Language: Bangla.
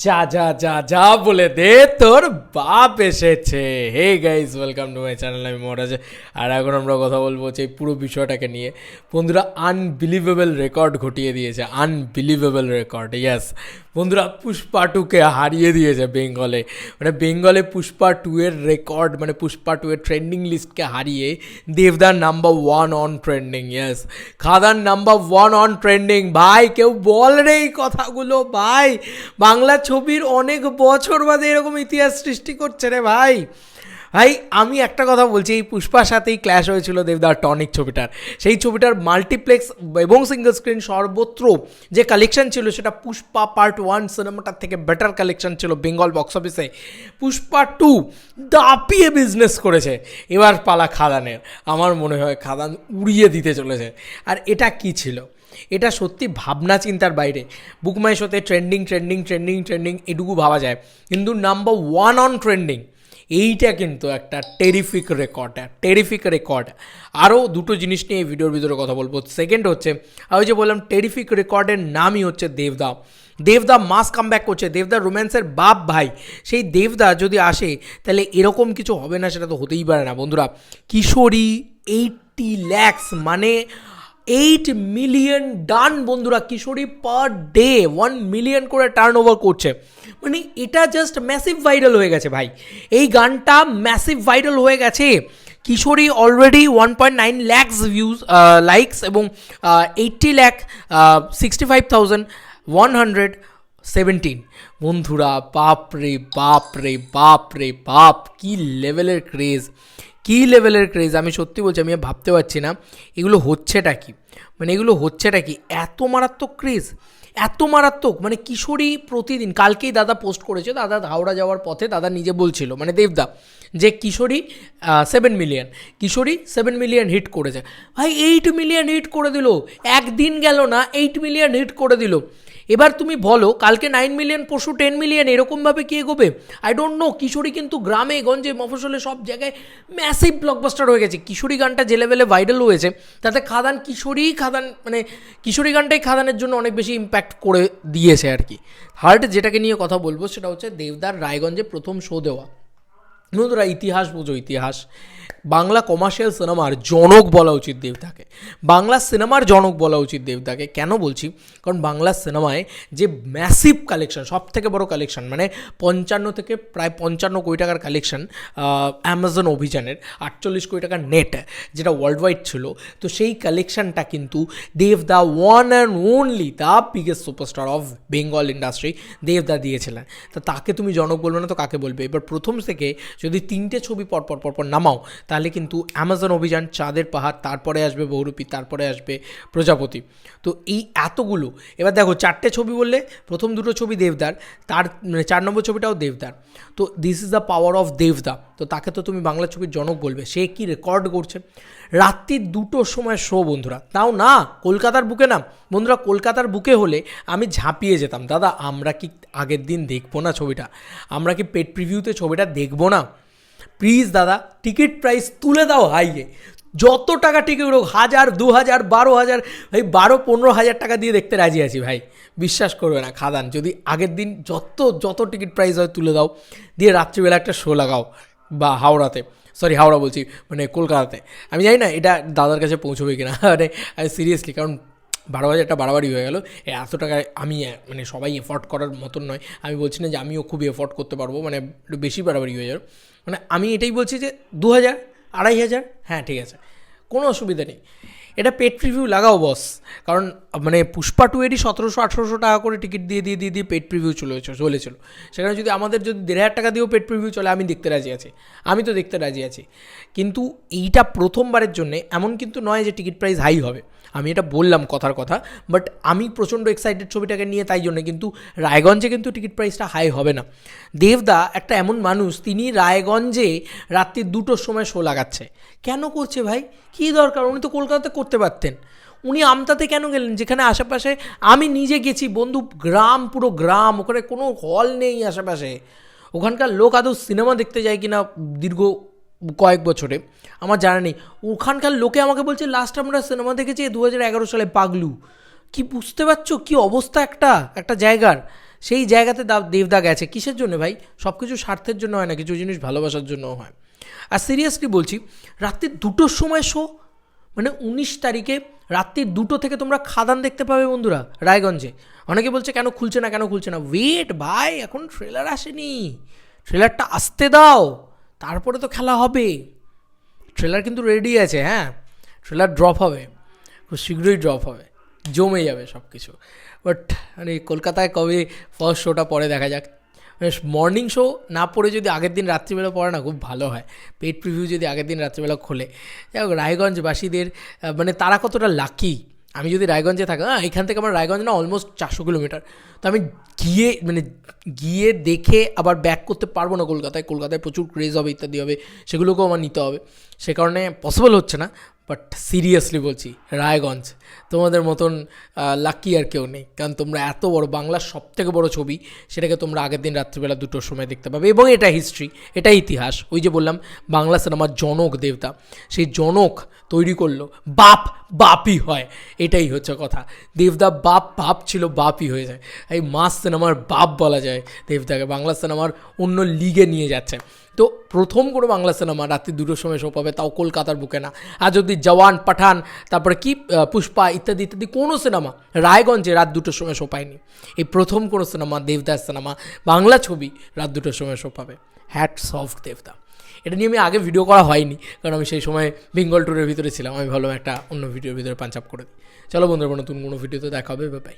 যা যা যা যা বলে দে তোর বাপ এসেছে। Hey guys, welcome to my channel. আমি মহারাজ, আর এখন আমরা কথা বলবো হচ্ছে এই পুরো বিষয়টাকে নিয়ে। বন্ধুরা, আনবিলিভেবল রেকর্ড ঘটিয়ে দিয়েছে, আনবিলিভেবল রেকর্ড। ইয়াস বন্ধুরা, পুষ্পা টুকে হারিয়ে দিয়েছে বেঙ্গলে। মানে বেঙ্গলে পুষ্পা টু এর রেকর্ড, মানে পুষ্পা টু এর ট্রেন্ডিং লিস্টকে হারিয়ে দেবদার number 1 on trending. Yes, Khadaan number 1 on trending. ভাই কেউ বল রে এই কথাগুলো ভাই। বাংলা ছবির অনেক বছর বাদে এরকম ইতিহাস সৃষ্টি করছে রে ভাই। ভাই আমি একটা কথা বলছি, এই পুষ্পার সাথেই ক্ল্যাশ হয়েছিল দেবদার টনিক ছবিটার। সেই ছবিটার মাল্টিপ্লেক্স এবং সিঙ্গল স্ক্রিন সর্বত্র যে কালেকশন ছিল, সেটা পুষ্পা পার্ট 1 সিনেমাটার থেকে বেটার কালেকশন ছিল বেঙ্গল বক্স অফিসে। পুষ্পা 2 দাপিয়ে বিজনেস করেছে। এবার পালা খাদানের। আমার মনে হয় খাদান উড়িয়ে দিতে চলেছে। আর এটা কি ছিল? এটা সত্যি ভাবনা চিন্তার বাইরে। বুকমাই শোতে ট্রেন্ডিং ট্রেন্ডিং ট্রেন্ডিং ট্রেন্ডিং এটুকু ভাবা যায়, কিন্তু নাম্বার 1 অন ট্রেন্ডিং, এইটা কিন্তু একটা টেরিফিক রেকর্ড। আরও দুটো জিনিস নিয়ে এই ভিডিওর ভিতরে কথা বলবো। সেকেন্ড হচ্ছে, আমি যে বললাম টেরিফিক রেকর্ডের নামই হচ্ছে দেবদা মাস কামব্যাক করছে। দেবদা রোম্যান্সের বাপ ভাই। সেই দেবদা যদি আসে তাহলে এরকম কিছু হবে না, সেটা তো হতেই পারে না বন্ধুরা। কিশোরী 80 lakhs মানে 8 মিলিয়ন ডান বন্ধুরা। কিশোরী পার ডে 1 মিলিয়ন করে টার্ন ওভার করছে। মানে এটা জাস্ট ম্যাসিভ ভাইরাল হয়ে গেছে ভাই। এই গানটা ম্যাসিভ ভাইরাল হয়ে গেছে। কিশোরী অলরেডি 1.9 lakhs ভিউজ, লাইকস, এবং 80,65,117 বন্ধুরা। বাপ রে বাপ রে বাপ রে বাপ, কী লেভেলের ক্রেজ, কী লেভেলের ক্রেজ। আমি সত্যি বলছি, আমি ভাবতে পারছি না এগুলো হচ্ছেটা কি। মানে এগুলো হচ্ছেটা কি, এত মারাত্মক ক্রেজ, এত মারাত্মক। মানে কিশোরী প্রতিদিন, কালকেই দাদা পোস্ট করেছে, দাদা হাওড়া যাওয়ার পথে দাদা নিজে বলছিল, মানে দেবদা, যে কিশোরী 7 মিলিয়ন, কিশোরী 7 মিলিয়ন হিট করেছে। ভাই 8 মিলিয়ন হিট করে দিল, একদিন গেল না 8 মিলিয়ন হিট করে দিল। এবার তুমি বলো, কালকে 9 মিলিয়ন, পরশু 10 মিলিয়ন, এরকমভাবে কি এগোবে? I don't know. কিশোরী কিন্তু গ্রামে গঞ্জে মফস্বলে সব জায়গায় ম্যাসিভ ব্লকবাস্টার হয়ে গেছে। কিশোরী গানটা যে লেভেলে ভাইরাল হয়েছে, তাতে খাদান মানে কিশোরী গানটাই খাদানের জন্য অনেক বেশি ইম্প্যাক্ট করে দিয়েছে আর কি। থার্ড যেটাকে নিয়ে কথা বলবো, সেটা হচ্ছে দেবদার রায়গঞ্জে প্রথম শো দেওয়া। বন্ধুরা, ইতিহাস বোঝো, ইতিহাস। বাংলা কমার্শিয়াল সিনেমার জনক বলা উচিত দেবদাকে, বাংলা সিনেমার জনক বলা উচিত দেবদাকে। কেন বলছি? কারণ বাংলা সিনেমায় যে ম্যাসিভ কালেকশন, সব থেকে বড় কালেকশন, মানে 55 থেকে প্রায় 55 কোটি টাকার কালেকশন অ্যামাজন অভিযানের, 48 কোটি টাকার নেট, যেটা ওয়ার্ল্ড ওয়াইড ছিল। তো সেই কালেকশনটা কিন্তু দেবদা, one and only the biggest superstar of Bengal industry, দেবদা দিয়েছিলেন। তা তাকে তুমি জনক বলবে না তো কাকে বলবে? এবার প্রথম থেকে যদি 3টে ছবি পরপর নামাও, তাহলে কিন্তু অ্যামাজন অভিযান, চাঁদের পাহাড়, তারপরে আসবে বহুরূপী, তারপরে আসবে প্রজাপতি। তো এই এতগুলো, এবার দেখো 4টে ছবি বললে, প্রথম 2টো ছবি দেবদার, তার 4 নম্বর ছবিটাও দেবদার। তো this is the power of দেবদা। তো তাকে তো তুমি বাংলা ছবির জনক বলবে। সে কি রেকর্ড করছে! রাত্রি 2টোর সময় শো বন্ধুরা, তাও না কলকাতার বুকে। না বন্ধুরা, কলকাতার বুকে হলে আমি ঝাঁপিয়ে যেতাম। দাদা আমরা কি আগের দিন দেখবো না ছবিটা? আমরা কি পেড প্রিভিউতে ছবিটা দেখবো না? প্লিজ দাদা, টিকিট প্রাইস তুলে দাও হাইয়ে। যত টাকা টিকিট হোক, 1000, 2000, 12,000, ভাই 12-15 হাজার টাকা দিয়ে দেখতে রাজি আছি ভাই। বিশ্বাস করবে না খাদান, যদি আগের দিন যত টিকিট প্রাইস হয় তুলে দাও, দিয়ে রাত্রিবেলা একটা শো লাগাও, বা হাওড়া বলছি, মানে কলকাতাতে। আমি জানি না এটা দাদার কাছে পৌঁছবে কিনা, মানে সিরিয়াসলি, কারণ 12,000টা বাড়াবাড়ি হয়ে গেল। এত টাকায় আমি, মানে সবাই এফোর্ড করার মতন নয়। আমি বলছি না যে আমিও খুব এফোর্ড করতে পারবো, মানে একটু বেশি বাড়াবাড়ি হয়ে যাবে। মানে আমি এটাই বলছি যে 2,000, 2,500, হ্যাঁ ঠিক আছে, কোনো অসুবিধা নেই। এটা পেড প্রিভিউ লাগাও বস। কারণ মানে পুষ্পা 2 এরই 1700-1800 টাকা করে টিকিট দিয়ে পেড প্রিভিউ চলেছিল। সেখানে যদি আমাদের 1,500 টাকা দিয়েও পেড প্রিভিউ চলে, আমি দেখতে রাজি আছি। কিন্তু এইটা প্রথমবারের জন্য এমন কিন্তু নয় যে টিকিট প্রাইস হাই হবে। আমি এটা বললাম কথার কথা, বাট আমি প্রচণ্ড এক্সাইটেড ছবিটাকে নিয়ে, তাই জন্য। কিন্তু রায়গঞ্জে কিন্তু টিকিট প্রাইসটা হাই হবে না। দেবদা একটা এমন মানুষ, তিনি রায়গঞ্জে রাত্রি 2টোর সময় শো লাগাচ্ছে। কেন করছে ভাই? কী দরকার? উনি তো কলকাতাতে করতে পারতেন। উনি আমতাতে কেন গেলেন, যেখানে আশেপাশে আমি নিজে গেছি বন্ধু, গ্রাম, পুরো গ্রাম, ওখানে কোনো হল নেই আশেপাশে। ওখানকার লোক আদৌ সিনেমা দেখতে যায় কিনা দীর্ঘ কয়েক বছরে আমার জানা নেই। ওখানকার লোকে আমাকে বলছে লাস্ট আমরা সিনেমা দেখেছি 2011 সালে পাগলু। কি বুঝতে পারছো কী অবস্থা একটা জায়গার? সেই জায়গাতে দেবদা গেছে কিসের জন্য ভাই? সব কিছু স্বার্থের জন্য হয় না, কিছু জিনিস ভালোবাসার জন্যও হয়। আর সিরিয়াসলি বলছি, রাত্রি 2টোর সময় শো, মানে 19 তারিখে রাত্রি 2টো থেকে তোমরা খাদান দেখতে পাবে বন্ধুরা রায়গঞ্জে। অনেকে বলছে কেন খুলছে না, কেন খুলছে না, ওয়েট ভাই, এখন ট্রেলার আসেনি, ট্রেলারটা আসতে দাও, তারপরে তো খেলা হবে। ট্রেলার কিন্তু রেডি আছে, হ্যাঁ, ট্রেলার ড্রপ হবে, খুব শীঘ্রই ড্রপ হবে, জমে যাবে সব কিছু। বাট মানে কলকাতায় কবে ফার্স্ট শোটা পরে দেখা যাক। মর্নিং শো না পড়ে যদি আগের দিন রাত্রিবেলা পড়ে না, খুব ভালো হয়। পেড প্রিভিউ যদি আগের দিন রাত্রিবেলা খোলে, যাই হোক রায়গঞ্জবাসীদের মানে তারা কতটা লাকি। আমি যদি রায়গঞ্জে থাকি, এখান থেকে আমার রায়গঞ্জ না অলমোস্ট 400 কিলোমিটার, তো আমি গিয়ে দেখে আবার ব্যাক করতে পারবো না কলকাতায়। কলকাতায় প্রচুর ক্রেজ হবে, ইত্যাদি হবে, সেগুলোকেও আমার নিতে হবে, সে কারণে পসিবল হচ্ছে না। বাট সিরিয়াসলি বলছি, রায়গঞ্জ তোমাদের মতন লাকি আর কেউ নেই, কারণ তোমরা এত বড় বাংলার সবথেকে বড় ছবি, সেটাকে তোমরা আগের দিন রাত্রিবেলা 2টোর সময় দেখতে পাবে। এবং এটা হিস্ট্রি, এটা ইতিহাস। ওই যে বললাম বাংলা সিনেমার জনক দেবদা, সেই জনক তৈরি করলো, বাপই হয়, এটাই হচ্ছে কথা। দেবদা বাপ ছিল, বাপই হয়ে যায়। এই মাস সিনেমার বাপ বলা যায় দেবদাকে, বাংলা সিনেমার অন্য লিগে নিয়ে যাচ্ছে। তো প্রথম কোনো বাংলা সিনেমা রাত্রি 2টোর সময় শো পাবে, তাও কলকাতার বুকে না। আর যদি জওয়ান, পাঠান, তারপরে কি পুষ্পা ইত্যাদি কোনো সিনেমা রায়গঞ্জে রাত 2টোর সময় শো পায়নি। এই প্রথম কোনো সিনেমা, দেবদার সিনেমা, বাংলা ছবি রাত 2টোর সময় শো পাবে। হ্যাটস অফ দেবদা। এটা নিয়ে আমি আগে ভিডিও করা হয়নি, কারণ আমি সেই সময় বেঙ্গল ট্যুরের ভিতরে ছিলাম। আমি ভাবলাম একটা অন্য ভিডিওর ভিতরে পাঞ্চ আপ করে দিই। চলো বন্ধুরা, নতুন কোনো ভিডিওতে দেখা হবে, বাই।